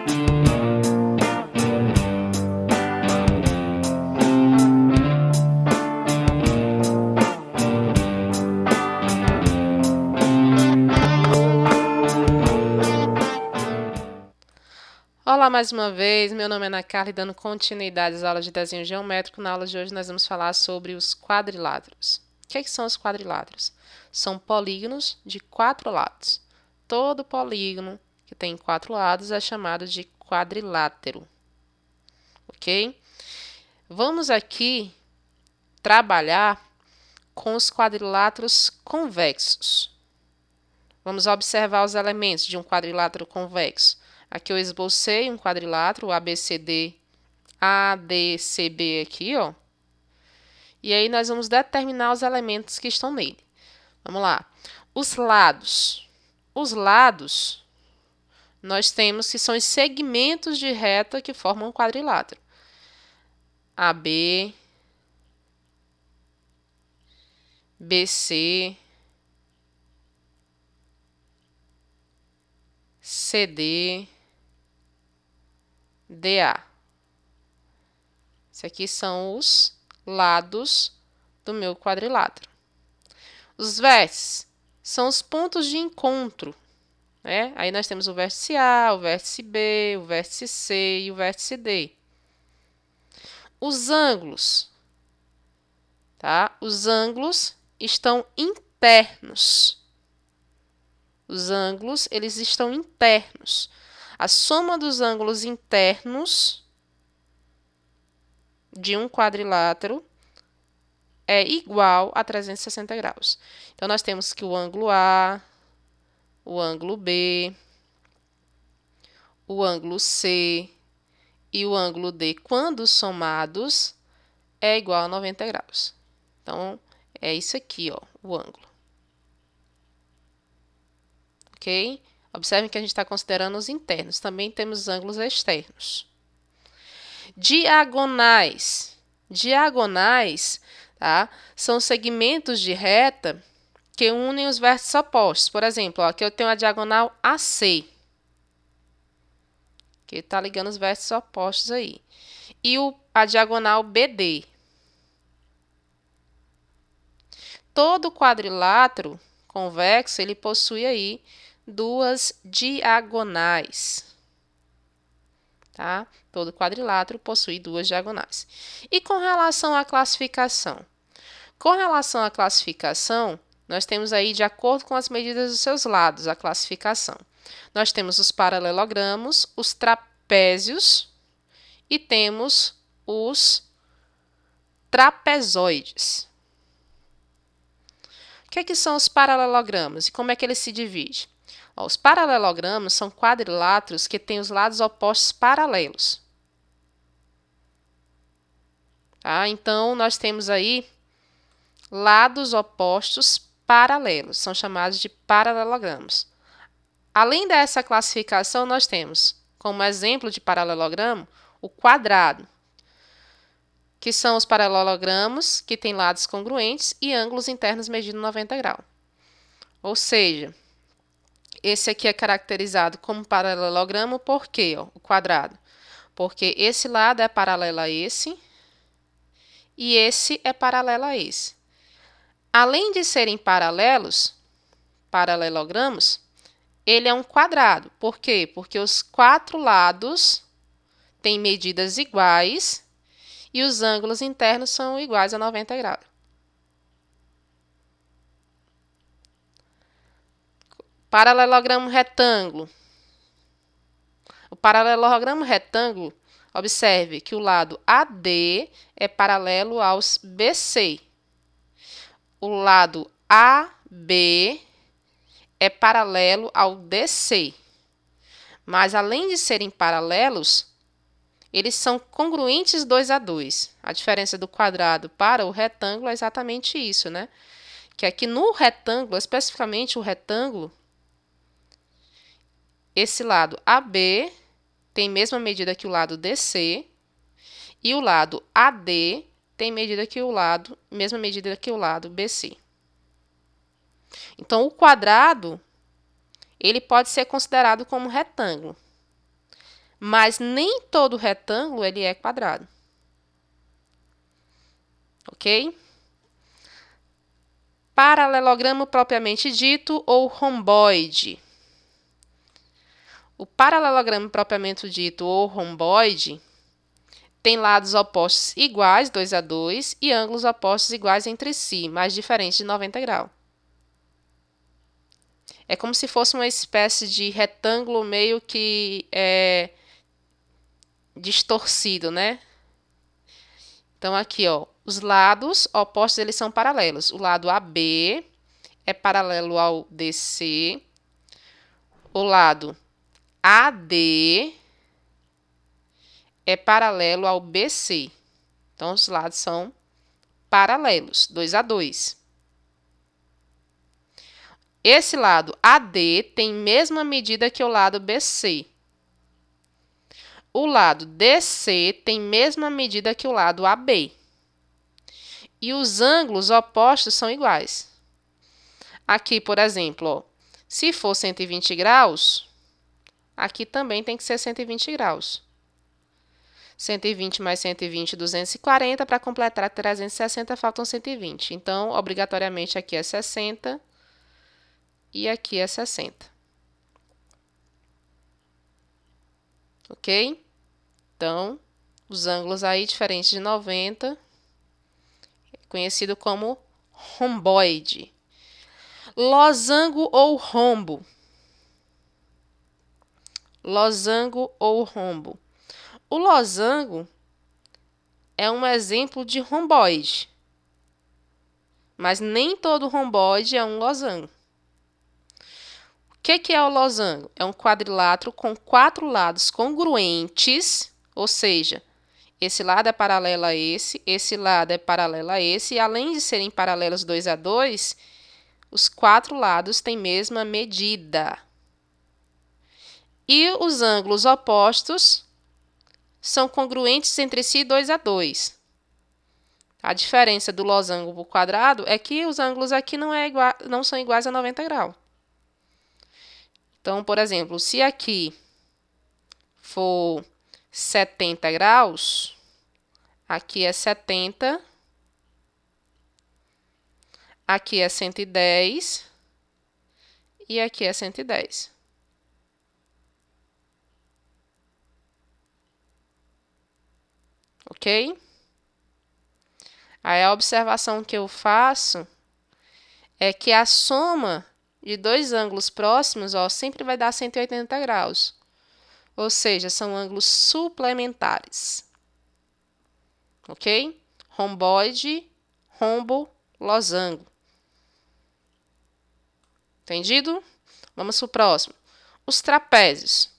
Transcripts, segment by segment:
Olá mais uma vez, meu nome é Ana Carla e dando continuidade às aulas de desenho geométrico, na aula de hoje nós vamos falar sobre os quadriláteros. O que são os quadriláteros? São polígonos de 4 lados. Todo polígono que tem 4 lados é chamado de quadrilátero, ok? Vamos aqui trabalhar com os quadriláteros convexos. Vamos observar os elementos de um quadrilátero convexo. Aqui eu esbocei um quadrilátero, o ABCD, ADCB aqui, ó. E aí nós vamos determinar os elementos que estão nele. Vamos lá. Os lados. Os lados, nós temos que são os segmentos de reta que formam um quadrilátero. AB, BC, CD, DA. Esses aqui são os lados do meu quadrilátero. Os vértices são os pontos de encontro, né? Aí nós temos o vértice A, o vértice B, o vértice C e o vértice D. Os ângulos, tá? Os ângulos estão internos. Os ângulos, eles estão internos. A soma dos ângulos internos de um quadrilátero é igual a 360 graus. Então, nós temos que o ângulo A, o ângulo B, o ângulo C e o ângulo D, quando somados, é igual a 90 graus. Então, é isso aqui, ó, o ângulo. Ok? Observem que a gente está considerando os internos. Também temos ângulos externos. Diagonais. Diagonais, tá? São segmentos de reta que unem os vértices opostos. Por exemplo, ó, aqui eu tenho a diagonal AC, que está ligando os vértices opostos aí. E a diagonal BD. Todo quadrilátero convexo, ele possui aí duas diagonais. Tá? Todo quadrilátero possui duas diagonais. E com relação à classificação? Com relação à classificação, nós temos aí, de acordo com as medidas dos seus lados, a classificação. Nós temos os paralelogramos, os trapézios e temos os trapezoides. O que são os paralelogramas e como é que eles se dividem? Os paralelogramas são quadriláteros que têm os lados opostos paralelos. Tá? Então, nós temos aí lados opostos paralelos, são chamados de paralelogramas. Além dessa classificação, nós temos, como exemplo de paralelogramo, o quadrado, que são os paralelogramos que têm lados congruentes e ângulos internos medindo 90 graus. Ou seja, esse aqui é caracterizado como paralelogramo por quê? Ó, o quadrado. Porque esse lado é paralelo a esse e esse é paralelo a esse. Além de serem paralelos, paralelogramos, ele é um quadrado. Por quê? Porque os 4 lados têm medidas iguais e os ângulos internos são iguais a 90 graus. Paralelogramo retângulo. O paralelogramo retângulo, observe que o lado AD é paralelo aos BC. O lado AB é paralelo ao DC. Mas, além de serem paralelos, eles são congruentes 2 a 2. A diferença do quadrado para o retângulo é exatamente isso, né? Que aqui no retângulo, especificamente o retângulo, esse lado AB tem mesma medida que o lado DC e o lado AD tem mesma medida que o lado BC. Então, o quadrado, ele pode ser considerado como retângulo. mas nem todo retângulo ele é quadrado. Ok? Paralelogramo propriamente dito ou romboide. O paralelogramo propriamente dito ou romboide tem lados opostos iguais, 2 a 2, e ângulos opostos iguais entre si, mas diferentes de 90 graus. É como se fosse uma espécie de retângulo meio que distorcido, né? Então, aqui, ó, os lados opostos eles são paralelos. O lado AB é paralelo ao DC. O lado AD é paralelo ao BC. Então, os lados são paralelos, 2 a 2. Esse lado AD tem mesma medida que o lado BC. O lado DC tem mesma medida que o lado AB. E os ângulos opostos são iguais. Aqui, por exemplo, ó, se for 120 graus, aqui também tem que ser 120 graus. 120 mais 120, 240. Para completar 360, faltam 120. Então, obrigatoriamente, aqui é 60 e aqui é 60. Ok? Então, os ângulos aí diferentes de 90, conhecido como romboide. Losango ou rombo. Losango ou rombo. O losango é um exemplo de romboide, mas nem todo romboide é um losango. O que é o losango? É um quadrilátero com 4 lados congruentes, ou seja, esse lado é paralelo a esse lado é paralelo a esse, e além de serem paralelos 2 a 2, os 4 lados têm mesma medida. E os ângulos opostos são congruentes entre si 2 a 2. A diferença do losango para o quadrado é que os ângulos aqui não são iguais a 90 graus. Então, por exemplo, se aqui for 70 graus, aqui é 70, aqui é 110 e aqui é 110. Ok? Aí a observação que eu faço é que a soma de dois ângulos próximos, ó, sempre vai dar 180 graus. Ou seja, são ângulos suplementares. Ok? Romboide, rombo, losango. Entendido? Vamos para o próximo. Os trapézios.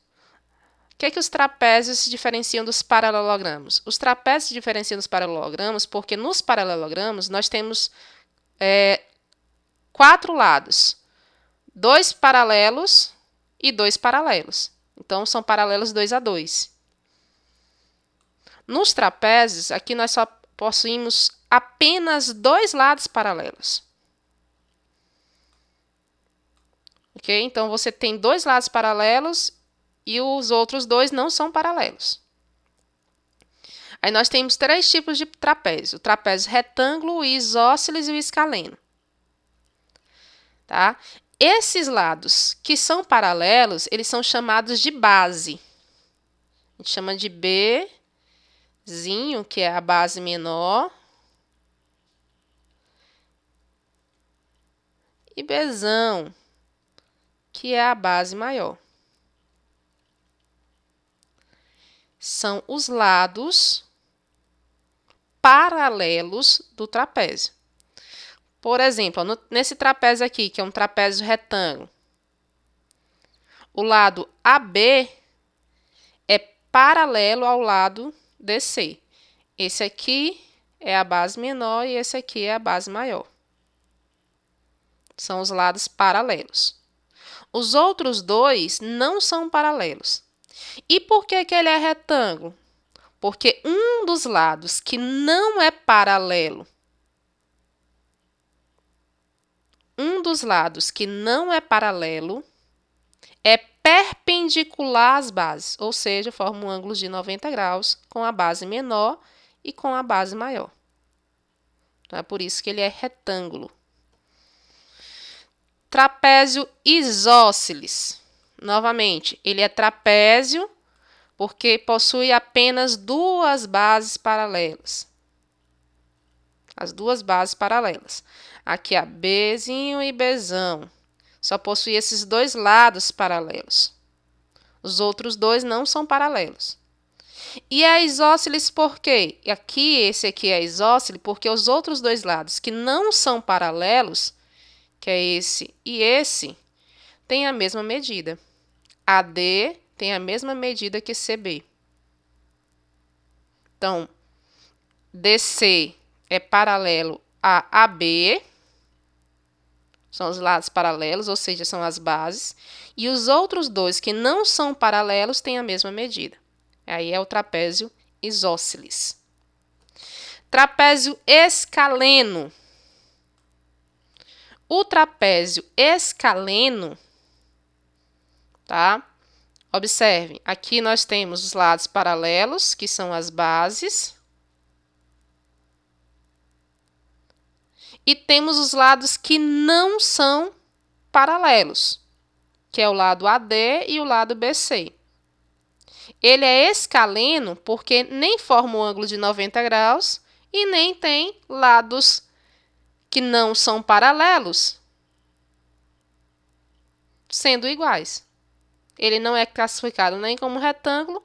O que é que os trapézios se diferenciam dos paralelogramos? Os trapézios se diferenciam dos paralelogramos porque nos paralelogramos nós temos 4 lados. 2 paralelos e 2 paralelos. Então, são paralelos 2 a 2. Nos trapézios, aqui nós só possuímos apenas 2 lados paralelos. Ok? Então, você tem 2 lados paralelos e os outros 2 não são paralelos. Aí nós temos 3 tipos de trapézio. O trapézio retângulo, o isósceles e o escaleno. Tá? Esses lados que são paralelos, eles são chamados de base. A gente chama de Bzinho, que é a base menor, e Bzão, que é a base maior. São os lados paralelos do trapézio. Por exemplo, nesse trapézio aqui, que é um trapézio retângulo, o lado AB é paralelo ao lado DC. Esse aqui é a base menor e esse aqui é a base maior. São os lados paralelos. Os outros dois não são paralelos. E por que ele é retângulo? Porque um dos lados que não é paralelo, é perpendicular às bases, ou seja, forma um ângulo de 90 graus com a base menor e com a base maior. Então, é por isso que ele é retângulo. Trapézio isósceles. Novamente, ele é trapézio porque possui apenas duas bases paralelas. As duas bases paralelas. Aqui, a Bzinho e Bzão. Só possui esses dois lados paralelos. Os outros dois não são paralelos. E é isósceles por quê? Aqui, esse aqui é isósceles porque os outros dois lados que não são paralelos, que é esse e esse, têm a mesma medida. AD tem a mesma medida que CB. Então, DC é paralelo a AB, são os lados paralelos, ou seja, são as bases. E os outros dois que não são paralelos têm a mesma medida. Aí é o trapézio isósceles. Trapézio escaleno. O trapézio escaleno, tá? Observem, aqui nós temos os lados paralelos, que são as bases. E temos os lados que não são paralelos, que é o lado AD e o lado BC. Ele é escaleno porque nem forma um ângulo de 90 graus e nem tem lados que não são paralelos sendo iguais. Ele não é classificado nem como retângulo,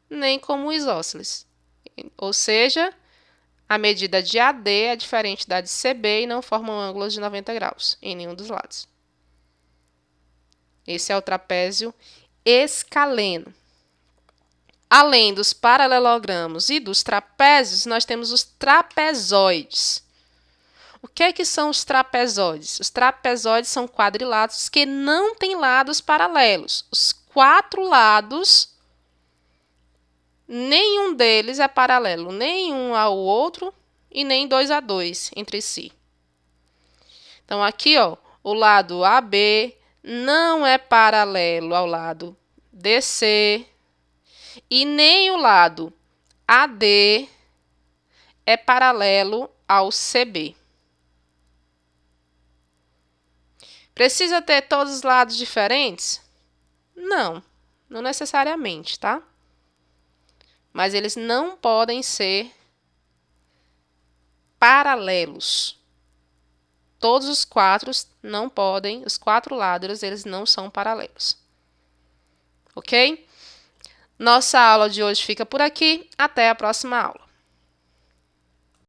nem como isósceles. Ou seja, a medida de AD é diferente da de CB e não forma um ângulo de 90 graus em nenhum dos lados. Esse é o trapézio escaleno. Além dos paralelogramos e dos trapézios, nós temos os trapezoides. O que é que são os trapezoides? Os trapezoides são quadriláteros que não têm lados paralelos. Os quatro lados, nenhum deles é paralelo, nem um ao outro e nem dois a dois entre si. Então, aqui, ó, o lado AB não é paralelo ao lado DC e nem o lado AD é paralelo ao CB. Precisa ter todos os lados diferentes? Não, não necessariamente, tá? Mas eles não podem ser paralelos. Todos os quatro não podem, os quatro lados, eles não são paralelos. Ok? Nossa aula de hoje fica por aqui. Até a próxima aula.